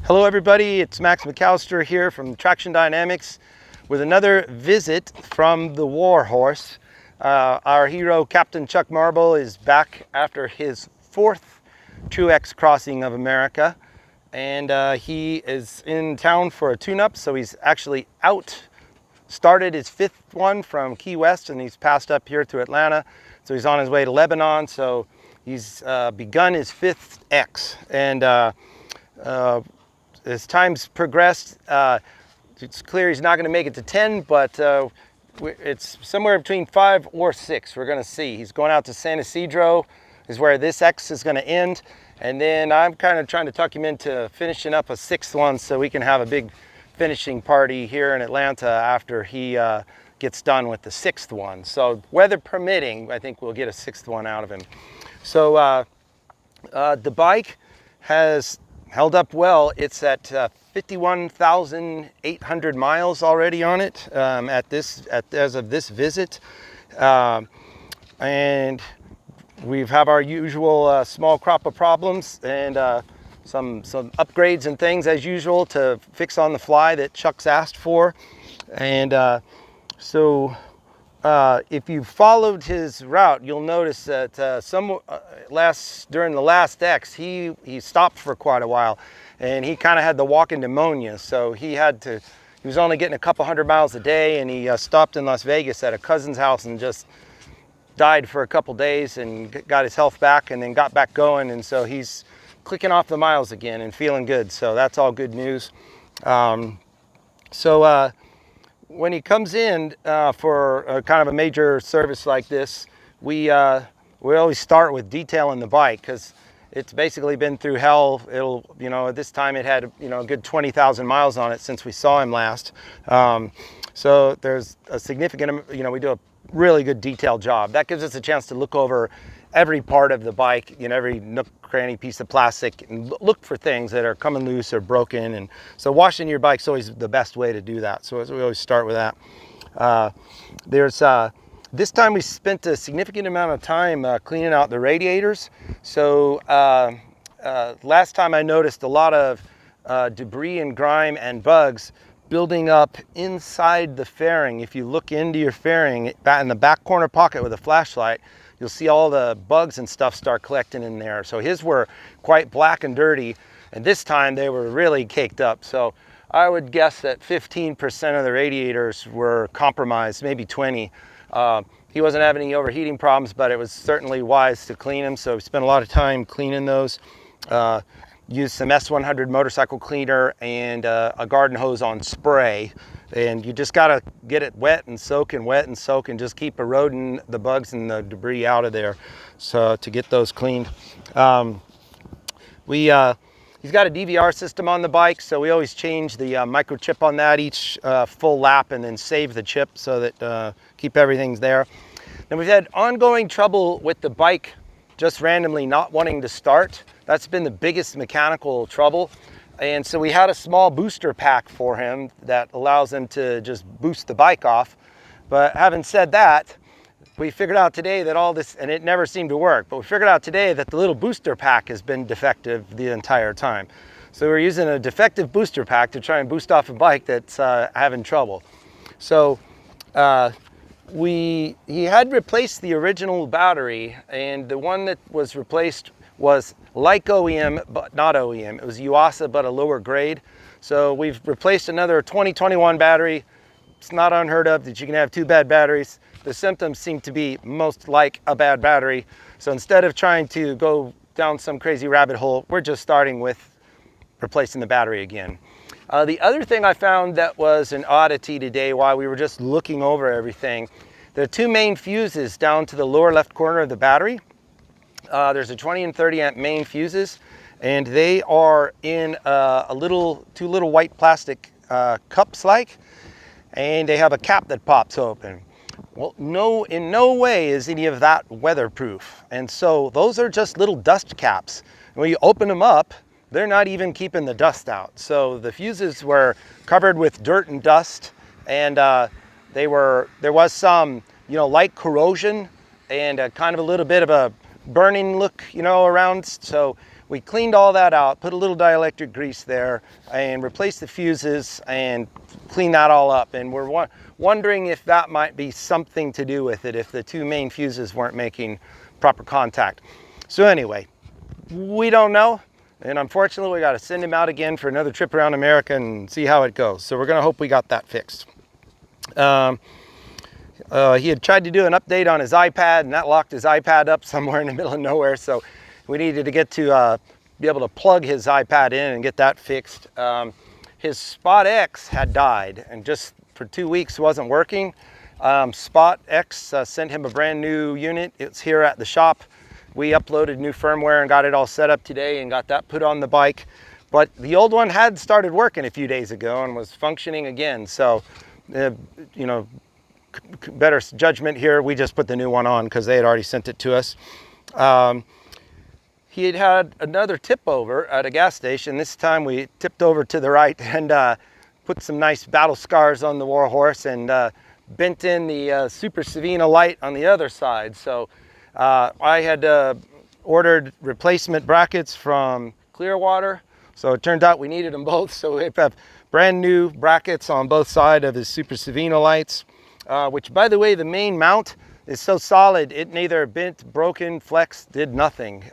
Hello everybody, it's McAllister here from Traxxion Dynamics with another visit from the Warhorse. Our hero, Captain Chuck Marble, is back after his fourth Truex crossing of America, and he is in town for a tune-up, so he's actually started his fifth one from Key West, and he's passed up here to Atlanta, so he's on his way to Lebanon, so he's begun his fifth X. And as time's progressed, it's clear he's not going to make it to 10, but it's somewhere between 5 or 6. We're going to see. He's going out to San Isidro, is where this X is going to end, and then I'm kind of trying to talk him into finishing up a sixth one so we can have a big finishing party here in Atlanta after he gets done with the sixth one. So weather permitting, I think we'll get a sixth one out of him. So the bike has held up well. It's at 51,800 miles already on it as of this visit, and we have our usual small crop of problems and some upgrades and things as usual to fix on the fly that Chuck's asked for. And if you followed his route, you'll notice that during the last X, he stopped for quite a while, and he kind of had the walking pneumonia. So he was only getting a couple 100 miles a day, and he stopped in Las Vegas at a cousin's house and just died for a couple days and got his health back, and then got back going. And so he's clicking off the miles again and feeling good. So that's all good news. When he comes in for kind of a major service like this, we always start with detailing the bike, because it's basically been through hell. At this time it had a good 20,000 miles on it since we saw him last. So there's a significant, we do a really good detailed job. That gives us a chance to look over every part of the bike, every nook, cranny, piece of plastic, and look for things that are coming loose or broken. And so washing your bike's always the best way to do that. So we always start with that. This time we spent a significant amount of time cleaning out the radiators. So last time I noticed a lot of debris and grime and bugs building up inside the fairing. If you look into your fairing in the back corner pocket with a flashlight, you'll see all the bugs and stuff start collecting in there. So his were quite black and dirty, and this time they were really caked up. So I would guess that 15% of the radiators were compromised, maybe 20. He wasn't having any overheating problems, but it was certainly wise to clean them. So we spent a lot of time cleaning those. Used some S100 motorcycle cleaner and a garden hose on spray. And you just gotta get it wet and soak and just keep eroding the bugs and the debris out of there, so to get those cleaned. He's got a DVR system on the bike, so we always change the microchip on that each full lap, and then save the chip so that keep everything there. Then we've had ongoing trouble with the bike just randomly not wanting to start. That's been the biggest mechanical trouble. And so we had a small booster pack for him that allows him to just boost the bike off. But having said that, we figured out today that all this, and it never seemed to work, but we figured out today that the little booster pack has been defective the entire time. So we're using a defective booster pack to try and boost off a bike that's having trouble. So he had replaced the original battery, and the one that was replaced was like OEM, but not OEM. It was Yuasa, but a lower grade. So we've replaced another 2021 battery. It's not unheard of that you can have two bad batteries. The symptoms seem to be most like a bad battery. So instead of trying to go down some crazy rabbit hole, we're just starting with replacing the battery again. The other thing I found that was an oddity today while we were just looking over everything, there are two main fuses down to the lower left corner of the battery. There's a 20 and 30 amp main fuses, and they are in two little white plastic cups and they have a cap that pops open. Well, in no way is any of that weatherproof. And so those are just little dust caps. And when you open them up, they're not even keeping the dust out. So the fuses were covered with dirt and dust, and there was some, light corrosion and kind of a little bit of a burning look, around. So we cleaned all that out, put a little dielectric grease there, and replaced the fuses and cleaned that all up. And we're wondering if that might be something to do with it, if the two main fuses weren't making proper contact. So anyway, we don't know. And unfortunately, we got to send him out again for another trip around America and see how it goes. So we're going to hope we got that fixed. He had tried to do an update on his iPad, and that locked his iPad up somewhere in the middle of nowhere. So we needed to get to be able to plug his iPad in and get that fixed. His Spot X had died, and just for 2 weeks wasn't working. Spot X sent him a brand new unit. It's here at the shop. We uploaded new firmware and got it all set up today and got that put on the bike. But the old one had started working a few days ago and was functioning again. So, you know, better judgment here. We just put the new one on because they had already sent it to us. He had another tip over at a gas station. This time we tipped over to the right and put some nice battle scars on the Warhorse and bent in the Super Savina light on the other side. So I had ordered replacement brackets from Clearwater. So it turned out we needed them both. So we have brand new brackets on both sides of his Super Savina lights. Which, by the way, the main mount is so solid, it neither bent, broken, flexed, did nothing.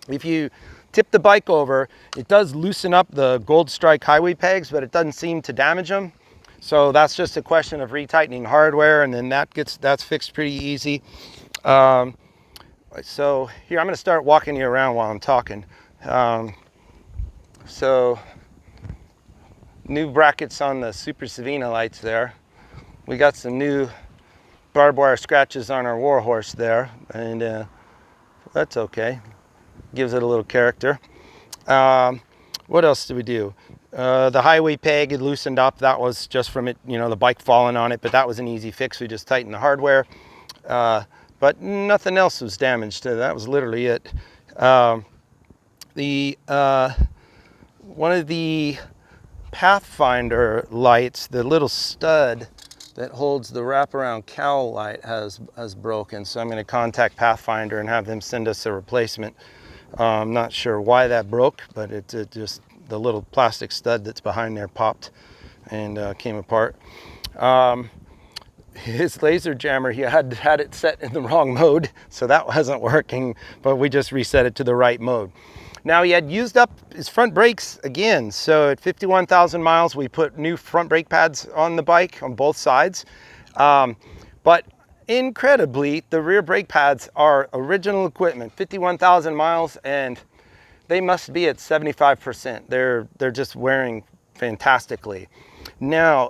If you tip the bike over, it does loosen up the Gold Strike highway pegs, but it doesn't seem to damage them. So that's just a question of retightening hardware, and then that's fixed pretty easy. So here, I'm going to start walking you around while I'm talking. So new brackets on the Super Savina lights there. We got some new barbed wire scratches on our Warhorse there, and that's okay. Gives it a little character. What else did we do? The highway peg had loosened up. That was just from it, you know, the bike falling on it, but that was an easy fix. We just tightened the hardware, but nothing else was damaged. That was literally it. One of the Pathfinder lights, the little stud that holds the wraparound cowl light has broken. So I'm going to contact Pathfinder and have them send us a replacement. I'm not sure why that broke, but it just, the little plastic stud that's behind there popped and came apart. His laser jammer, he had it set in the wrong mode, so that wasn't working, but we just reset it to the right mode. Now, he had used up his front brakes again, so at 51,000 miles, we put new front brake pads on the bike on both sides. But incredibly, the rear brake pads are original equipment, 51,000 miles, and they must be at 75%. They're just wearing fantastically. Now,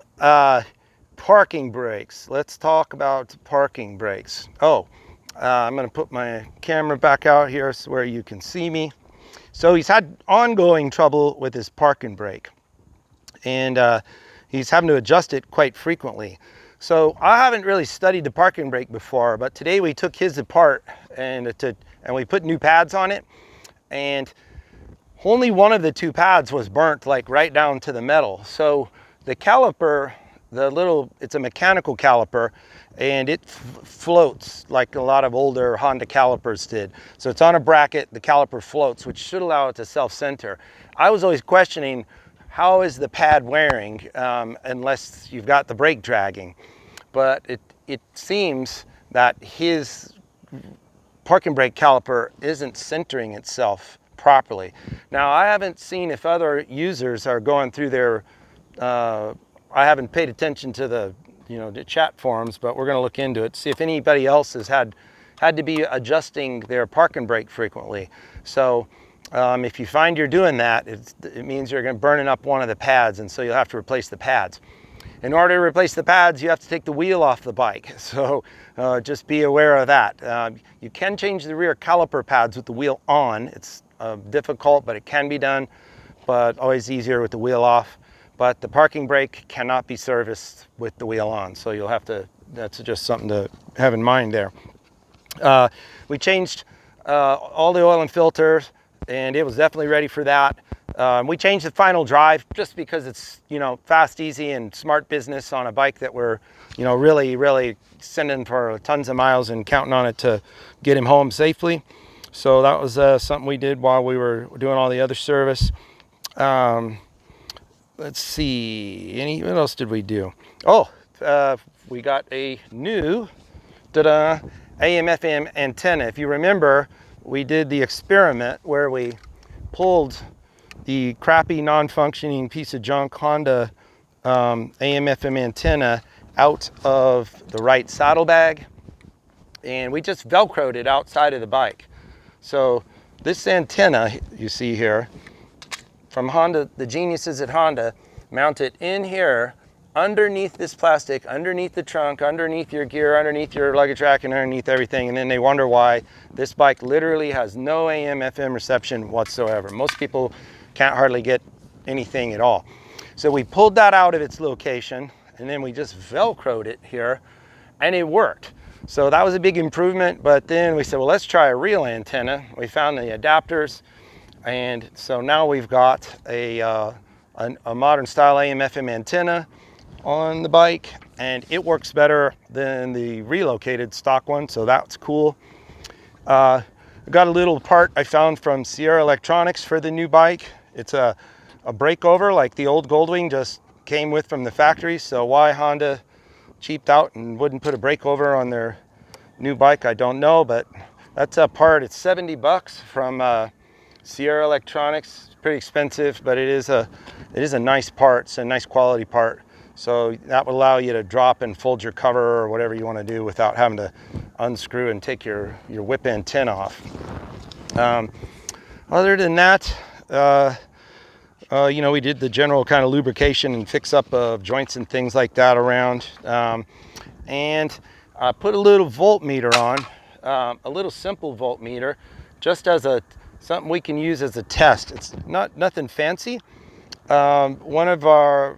parking brakes. Let's talk about parking brakes. I'm going to put my camera back out here so where you can see me. So he's had ongoing trouble with his parking brake, and he's having to adjust it quite frequently. So I haven't really studied the parking brake before, but today we took his apart and we put new pads on it, and only one of the two pads was burnt, like right down to the metal. So the caliper, it's a mechanical caliper, and it floats like a lot of older Honda calipers did. So it's on a bracket, the caliper floats, which should allow it to self-center. I was always questioning, how is the pad wearing unless you've got the brake dragging? But it seems that his parking brake caliper isn't centering itself properly. Now, I haven't seen if other users are going through their, I haven't paid attention to the chat forums, but we're going to look into it, see if anybody else has had to be adjusting their parking brake frequently. So if you find you're doing that, it means you're burning up one of the pads, and so you'll have to replace the pads. In order to replace the pads, you have to take the wheel off the bike. So just be aware of that. You can change the rear caliper pads with the wheel on. It's difficult, but it can be done, but always easier with the wheel off. But the parking brake cannot be serviced with the wheel on. So you'll have to, that's just something to have in mind there. We changed all the oil and filters, and it was definitely ready for that. We changed the final drive just because it's, fast, easy, and smart business on a bike that we're, really, really sending for tons of miles and counting on it to get him home safely. So that was something we did while we were doing all the other service. Let's see, what else did we do? Oh, we got a new AM/FM antenna. If you remember, we did the experiment where we pulled the crappy non-functioning piece of junk Honda AM/FM antenna out of the right saddlebag, and we just Velcroed it outside of the bike. So this antenna you see here from Honda, the geniuses at Honda, mount it in here underneath this plastic, underneath the trunk, underneath your gear, underneath your luggage rack, and underneath everything. And then they wonder why this bike literally has no AM/FM reception whatsoever. Most people can't hardly get anything at all. So we pulled that out of its location, and then we just Velcroed it here, and it worked. So that was a big improvement, but then we said, well, let's try a real antenna. We found the adapters, and so now we've got a modern style AM/FM antenna on the bike, and it works better than the relocated stock one, so that's cool. I got a little part I found from Sierra Electronics for the new bike. It's a breakover like the old Goldwing just came with from the factory, so why Honda cheaped out and wouldn't put a breakover on their new bike, I don't know, but that's a part. It's 70 bucks from Sierra Electronics. It's pretty expensive, but it is a nice part. It's a nice quality part. So that would allow you to drop and fold your cover or whatever you want to do without having to unscrew and take your whip antenna off. Other than that, we did the general kind of lubrication and fix up of joints and things like that around. And I put a little voltmeter on, a little simple voltmeter, just as something we can use as a test. It's nothing fancy. One of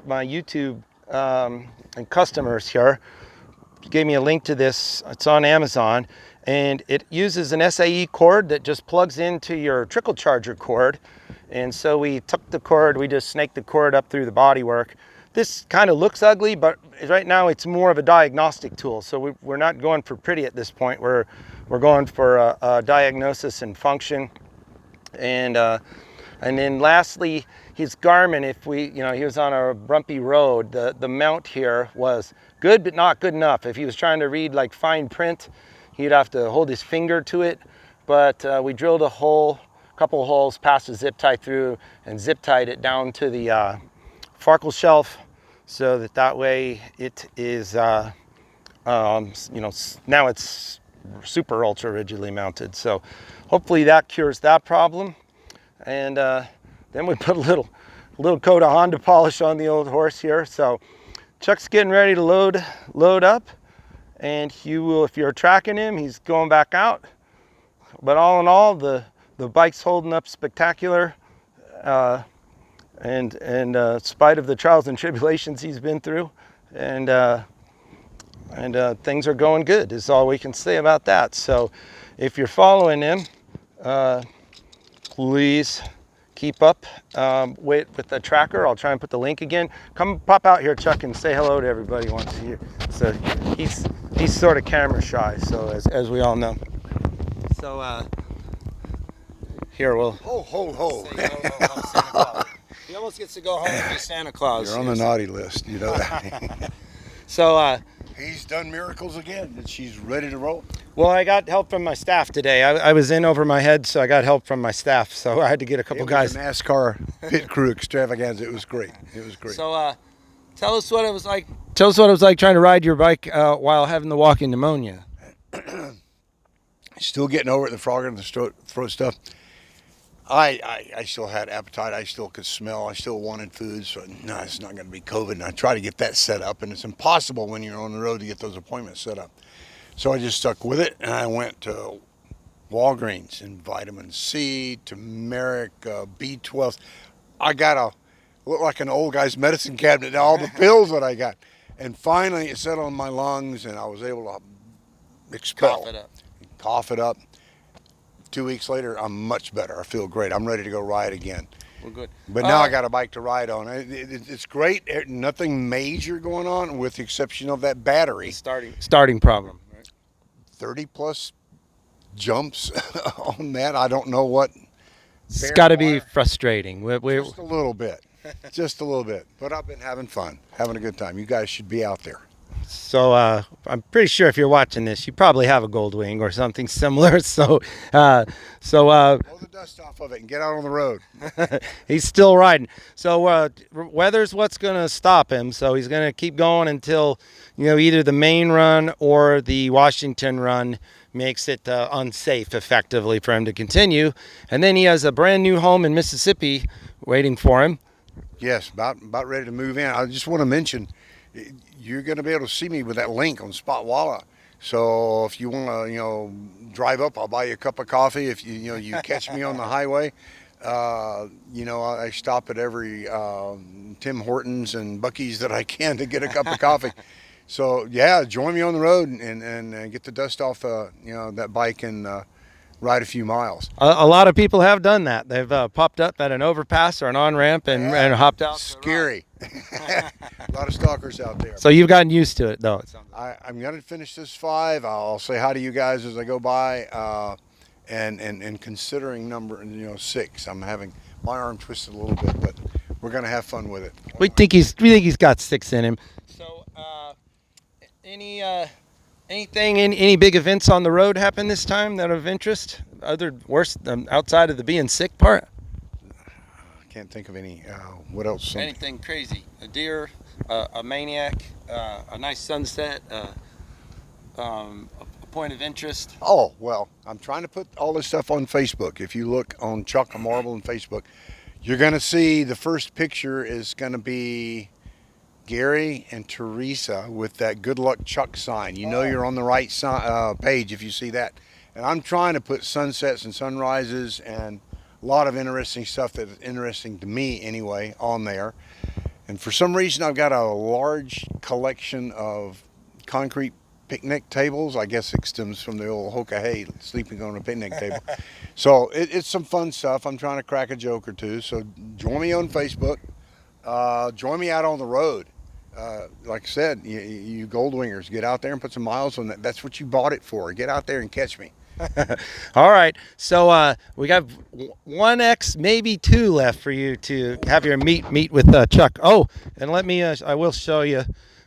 my YouTube and customers here gave me a link to this. It's on Amazon, and it uses an SAE cord that just plugs into your trickle charger cord. And so we took the cord, we just snaked the cord up through the bodywork. This kind of looks ugly, but right now it's more of a diagnostic tool. So we're not going for pretty at this point. We're going for a diagnosis and function. And then lastly, his Garmin, he was on a bumpy road, the mount here was good, but not good enough. If he was trying to read like fine print, he'd have to hold his finger to it. But we drilled a couple holes, passed a zip tie through, and zip tied it down to the Farkle shelf, so that way it is, now it's super ultra rigidly mounted. So hopefully that cures that problem. And then we put a little coat of Honda polish on the old horse here. So Chuck's getting ready to load up, and he will, if you're tracking him, he's going back out. But all in all, the bike's holding up spectacular, and in spite of the trials and tribulations he's been through, and things are going good is all we can say about that. So if you're following him, please keep up with the tracker. I'll try and put the link again. Come pop out here, Chuck, and say hello to everybody once a year. So he's sort of camera shy, so as we all know. So here we'll ho ho ho. Say hello, Santa Claus. He almost gets to go home and be Santa Claus. You're on the naughty list, you know that. So he's done miracles again, and she's ready to roll. Well, I got help from my staff today. I was in over my head, so I got help from my staff. So I had to get a couple guys. It was a NASCAR pit crew extravaganza. It was great. It was great. So tell us what it was like. Tell us what it was like trying to ride your bike while having the walking pneumonia. Still getting over it, the frog and the throat stuff. I still had appetite. I still could smell. I still wanted food. So, no, it's not going to be COVID. And I try to get that set up. And it's impossible when you're on the road to get those appointments set up. So I just stuck with it. And I went to Walgreens and vitamin C, turmeric, B12. I got look like an old guy's medicine cabinet. All the pills that I got. And finally it settled on my lungs and I was able to expel. Cough it up. 2 weeks later, I'm much better. I feel great. I'm ready to go ride again. Well, good. But now I got a bike to ride on. It's great. Nothing major going on, with the exception of that battery. Starting problem. Right? 30 plus jumps on that. I don't know what. It's got to be frustrating. Just a little bit. Just a little bit. But I've been having fun, having a good time. You guys should be out there. So I'm pretty sure if you're watching this, you probably have a gold wing or something similar. So Blow the dust off of it and get out on the road. he's still riding. So weather's what's going to stop him. So he's going to keep going until, you know, either the main run or the Washington run makes it unsafe effectively for him to continue. And then he has a brand new home in Mississippi waiting for him. Yes, about ready to move in. I just want to mention, you're going to be able to see me with that link on Spotwalla. So if you want to, you know, drive up, I'll buy you a cup of coffee. If you catch me on the highway, you know, I stop at every Tim Hortons and Buc-ee's that I can to get a cup of coffee. So yeah, join me on the road and get the dust off, you know, that bike and ride a few miles. A lot of people have done that. They've popped up at an overpass or an on-ramp and hopped out. Scary. A lot of stalkers out there. So you've gotten used to it, though. It sounds like. I'm going to finish this 5. I'll say hi to you guys as I go by. And considering number, you know, 6, I'm having my arm twisted a little bit, but we're going to have fun with it. We think he's got 6 in him. So any big events on the road happen this time that are of interest? Worse outside of the being sick part? I can't think of any. What else? Anything crazy? A deer, a maniac, a nice sunset, a point of interest? Oh, well, I'm trying to put all this stuff on Facebook. If you look on Chuck Marble on Facebook, you're going to see the first picture is going to be Gary and Teresa with that good luck Chuck sign. You know you're on the right page if you see that. And I'm trying to put sunsets and sunrises and a lot of interesting stuff that is interesting to me anyway on there. And for some reason I've got a large collection of concrete picnic tables. I guess it stems from the old Hoka Hay, sleeping on a picnic table. So it's some fun stuff. I'm trying to crack a joke or two. So join me on Facebook. Join me out on the road. Like I said, you gold wingers, get out there and put some miles on that. That's what you bought it for. Get out there and catch me. All right. So we have 1X, maybe 2 left for you to have your meet with Chuck. Oh, and let me, I will show you.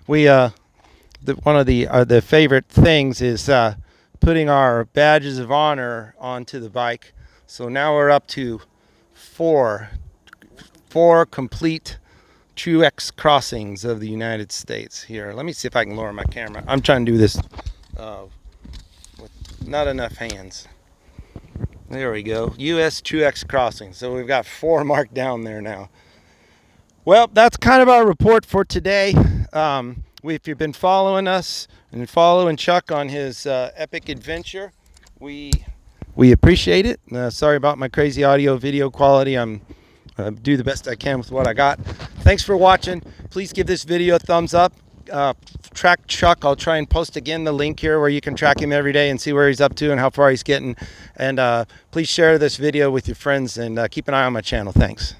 One of the favorite things is putting our badges of honor onto the bike. So now we're up to 4 complete Truex crossings of the United States here. Let me see if I can lower my camera. I'm trying to do this with not enough hands. There we go. U.S. Truex crossings. So we've got 4 marked down there now. Well, that's kind of our report for today. If you've been following us and following Chuck on his epic adventure, we appreciate it. Sorry about my crazy audio video quality. I'm do the best I can with what I got. Thanks for watching. Please give this video a thumbs up. Track Chuck. I'll try and post again the link here where you can track him every day and see where he's up to and how far he's getting. And please share this video with your friends and keep an eye on my channel. Thanks.